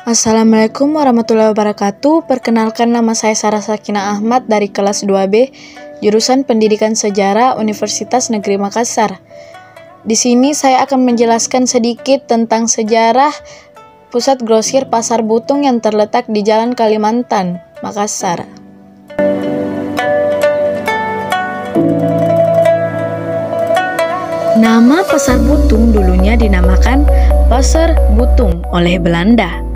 Assalamualaikum warahmatullahi wabarakatuh. Perkenalkan, nama saya Sarah Sakinah Ahmad dari kelas 2B, jurusan Pendidikan Sejarah Universitas Negeri Makassar. Di sini saya akan menjelaskan sedikit tentang sejarah pusat grosir Pasar Butung yang terletak di Jalan Kalimantan, Makassar. Nama Pasar Butung dulunya dinamakan Pasar Butung oleh Belanda.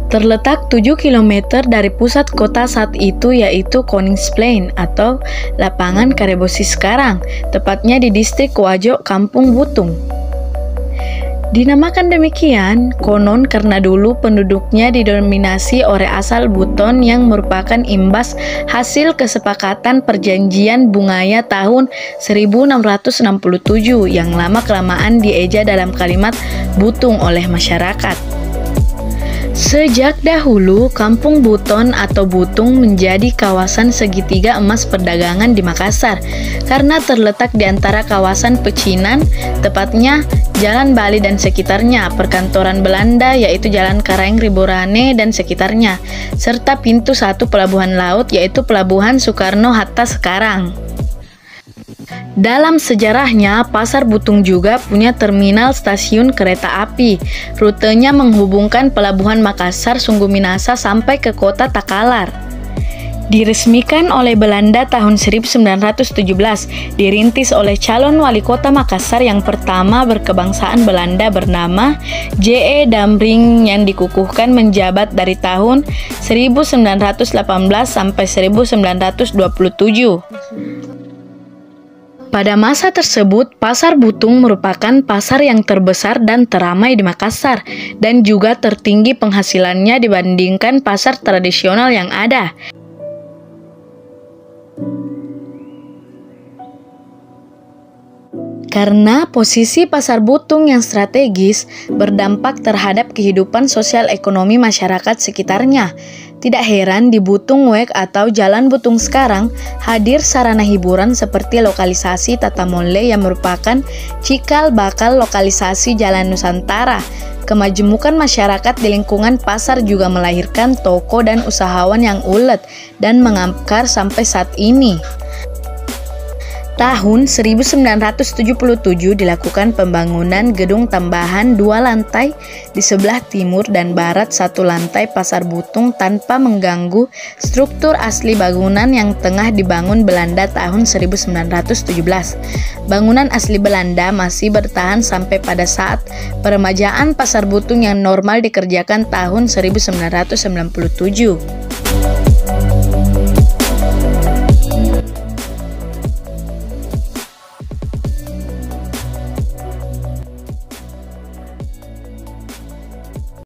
Terletak 7 km dari pusat kota saat itu, yaitu Koningsplein atau Lapangan Karebosi sekarang, tepatnya di distrik Wajo, Kampung Butung. Dinamakan demikian konon karena dulu penduduknya didominasi oleh asal Buton yang merupakan imbas hasil kesepakatan perjanjian Bungaya tahun 1667 yang lama-kelamaan dieja dalam kalimat Butung oleh masyarakat. Sejak dahulu, Kampung Buton atau Butung menjadi kawasan segitiga emas perdagangan di Makassar karena terletak di antara kawasan pecinan, tepatnya Jalan Bali dan sekitarnya, perkantoran Belanda yaitu Jalan Karaeng Riborane dan sekitarnya, serta pintu satu pelabuhan laut yaitu Pelabuhan Soekarno-Hatta sekarang. Dalam sejarahnya, Pasar Butung juga punya terminal stasiun kereta api. Rutenya menghubungkan Pelabuhan Makassar Sungguh Minasa sampai ke kota Takalar. Diresmikan oleh Belanda tahun 1917, dirintis oleh calon wali kota Makassar yang pertama berkebangsaan Belanda bernama J.E. Damring yang dikukuhkan menjabat dari tahun 1918 sampai 1927. Pada masa tersebut, Pasar Butung merupakan pasar yang terbesar dan teramai di Makassar dan juga tertinggi penghasilannya dibandingkan pasar tradisional yang ada. Karena posisi Pasar Butung yang strategis berdampak terhadap kehidupan sosial ekonomi masyarakat sekitarnya. Tidak heran di Butung Wek atau Jalan Butung sekarang hadir sarana hiburan seperti lokalisasi Tata Mole yang merupakan cikal bakal lokalisasi Jalan Nusantara. Kemajemukan masyarakat di lingkungan pasar juga melahirkan toko dan usahawan yang ulet dan mengakar sampai saat ini. Tahun 1977 dilakukan pembangunan gedung tambahan 2 lantai di sebelah timur dan barat 1 lantai Pasar Butung tanpa mengganggu struktur asli bangunan yang tengah dibangun Belanda tahun 1917. Bangunan asli Belanda masih bertahan sampai pada saat peremajaan Pasar Butung yang normal dikerjakan tahun 1997.